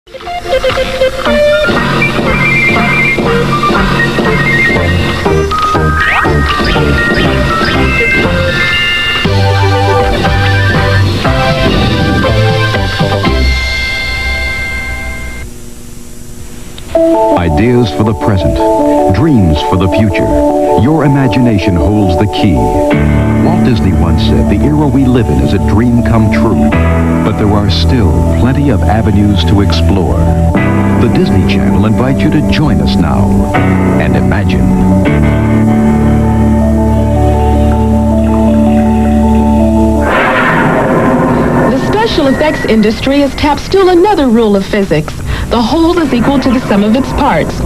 Ideas for the present, dreams for the future. Your imagination holds the key. Walt Disney once said, the era we live in is a dream come true. But there are still plenty of avenues to explore. The Disney Channel invites you to join us now and imagine. The special effects industry has tapped still another rule of physics. The whole is equal to the sum of its parts.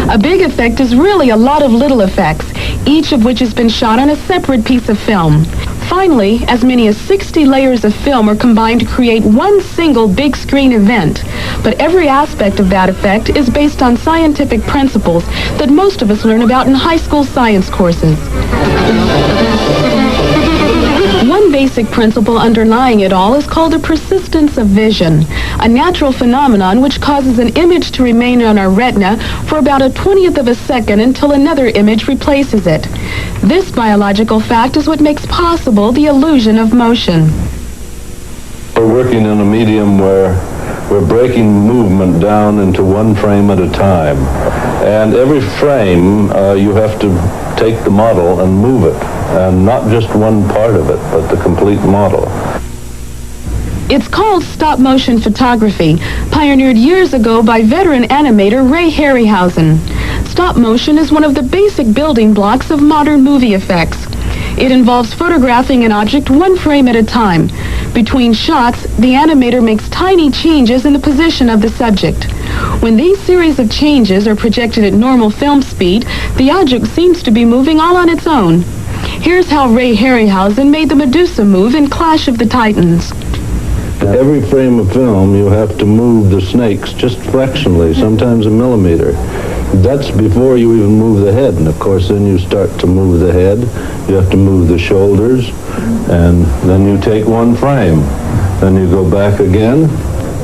A big effect is really a lot of little effects, each of which has been shot on a separate piece of film. Finally, as many as 60 layers of film are combined to create one single big screen event. But every aspect of that effect is based on scientific principles that most of us learn about in high school science courses. One basic principle underlying it all is called the persistence of vision, a natural phenomenon which causes an image to remain on our retina for about a 20th of a second until another image replaces it. This biological fact is what makes possible the illusion of motion. We're working in a medium where we're breaking movement down into one frame at a time. And every frame, you have to take the model and move it. And not just one part of it, but the complete model. It's called stop-motion photography, pioneered years ago by veteran animator Ray Harryhausen. Stop-motion is one of the basic building blocks of modern movie effects. It involves photographing an object one frame at a time. Between shots, the animator makes tiny changes in the position of the subject. When these series of changes are projected at normal film speed, the object seems to be moving all on its own. Here's how Ray Harryhausen made the Medusa move in Clash of the Titans. Every frame of film, you have to move the snakes just fractionally, sometimes a millimeter. That's before you even move the head. And of course, then you start to move the head. You have to move the shoulders. And then you take one frame. Then you go back again.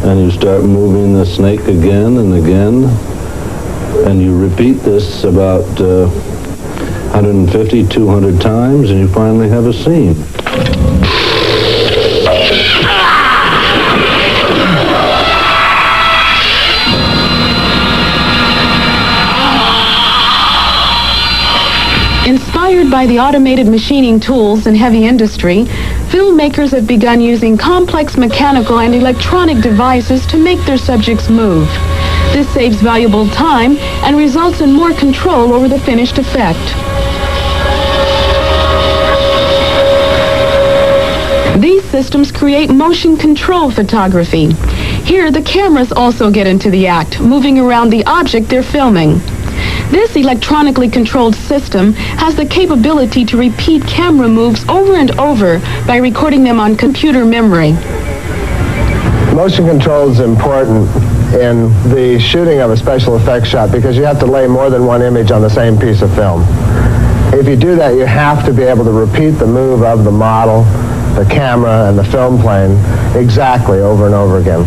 And you start moving the snake again and again. And you repeat this about 150, 200 times, and you finally have a scene. Inspired by the automated machining tools in heavy industry, filmmakers have begun using complex mechanical and electronic devices to make their subjects move. This saves valuable time and results in more control over the finished effect. These systems create motion control photography. Here, the cameras also get into the act, moving around the object they're filming. This electronically controlled system has the capability to repeat camera moves over and over by recording them on computer memory. Motion control is important in the shooting of a special effects shot because you have to lay more than one image on the same piece of film. If you do that, you have to be able to repeat the move of the model, the camera, and the film plane exactly over and over again.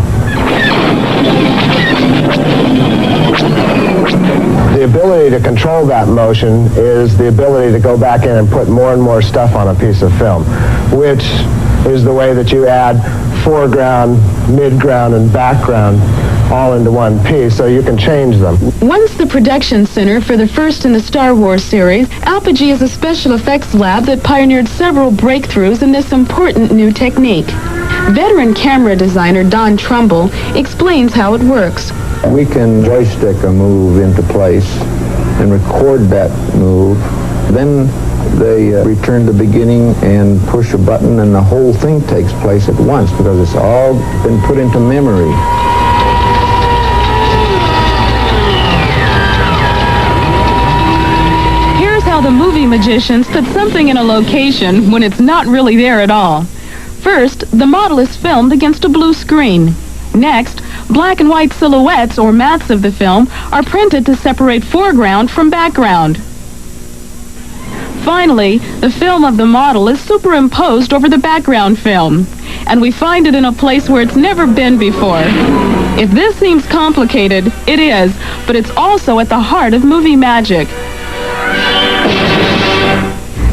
The ability to control that motion is the ability to go back in and put more and more stuff on a piece of film, which is the way that you add foreground, midground, and background all into one piece, so you can change them. Once the production center for the first in the Star Wars series, Apogee is a special effects lab that pioneered several breakthroughs in this important new technique. Veteran camera designer Don Trumbull explains how it works. We can joystick a move into place and record that move. Then they return to the beginning and push a button, and the whole thing takes place at once because it's all been put into memory. Here's how the movie magicians put something in a location when it's not really there at all. First, the model is filmed against a blue screen. Next, black and white silhouettes or mattes of the film are printed to separate foreground from background. Finally, the film of the model is superimposed over the background film, and we find it in a place where it's never been before. If this seems complicated, it is, but it's also at the heart of movie magic.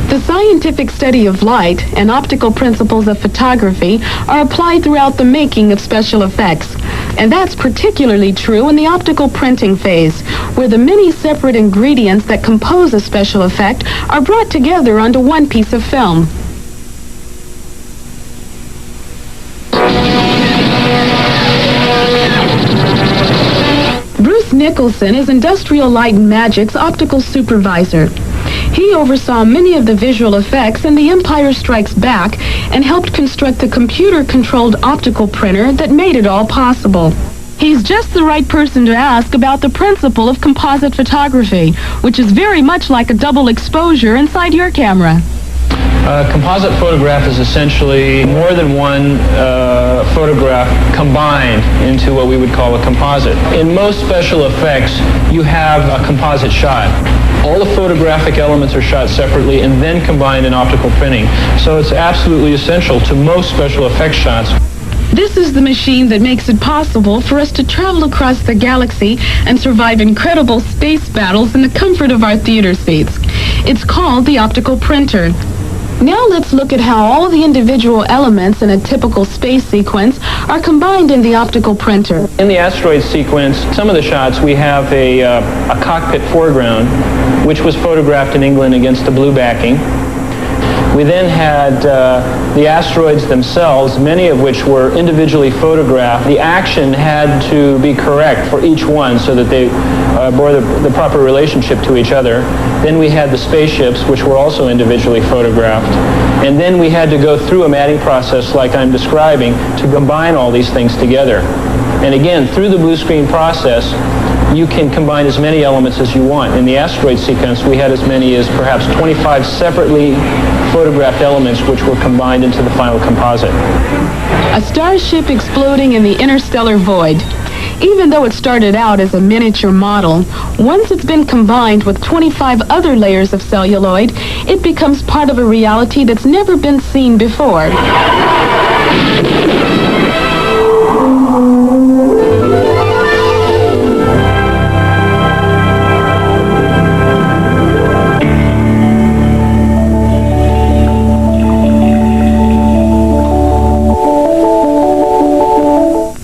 The scientific study of light and optical principles of photography are applied throughout the making of special effects. And that's particularly true in the optical printing phase, where the many separate ingredients that compose a special effect are brought together onto one piece of film. Bruce Nicholson is Industrial Light and Magic's optical supervisor. He oversaw many of the visual effects in The Empire Strikes Back and helped construct the computer-controlled optical printer that made it all possible. He's just the right person to ask about the principle of composite photography, which is very much like a double exposure inside your camera. A composite photograph is essentially more than one photograph combined into what we would call a composite. In most special effects, you have a composite shot. All the photographic elements are shot separately and then combined in optical printing. So it's absolutely essential to most special effects shots. This is the machine that makes it possible for us to travel across the galaxy and survive incredible space battles in the comfort of our theater seats. It's called the optical printer. Now let's look at how all the individual elements in a typical space sequence are combined in the optical printer. In the asteroid sequence, some of the shots, we have a cockpit foreground, which was photographed in England against a blue backing. We then had the asteroids themselves, many of which were individually photographed. The action had to be correct for each one so that they bore the proper relationship to each other. Then we had the spaceships, which were also individually photographed. And then we had to go through a matting process like I'm describing to combine all these things together. And again, through the blue screen process, you can combine as many elements as you want. In the asteroid sequence, we had as many as perhaps 25 separately photographed elements which were combined into the final composite. A starship exploding in the interstellar void. Even though it started out as a miniature model, once it's been combined with 25 other layers of celluloid, it becomes part of a reality that's never been seen before.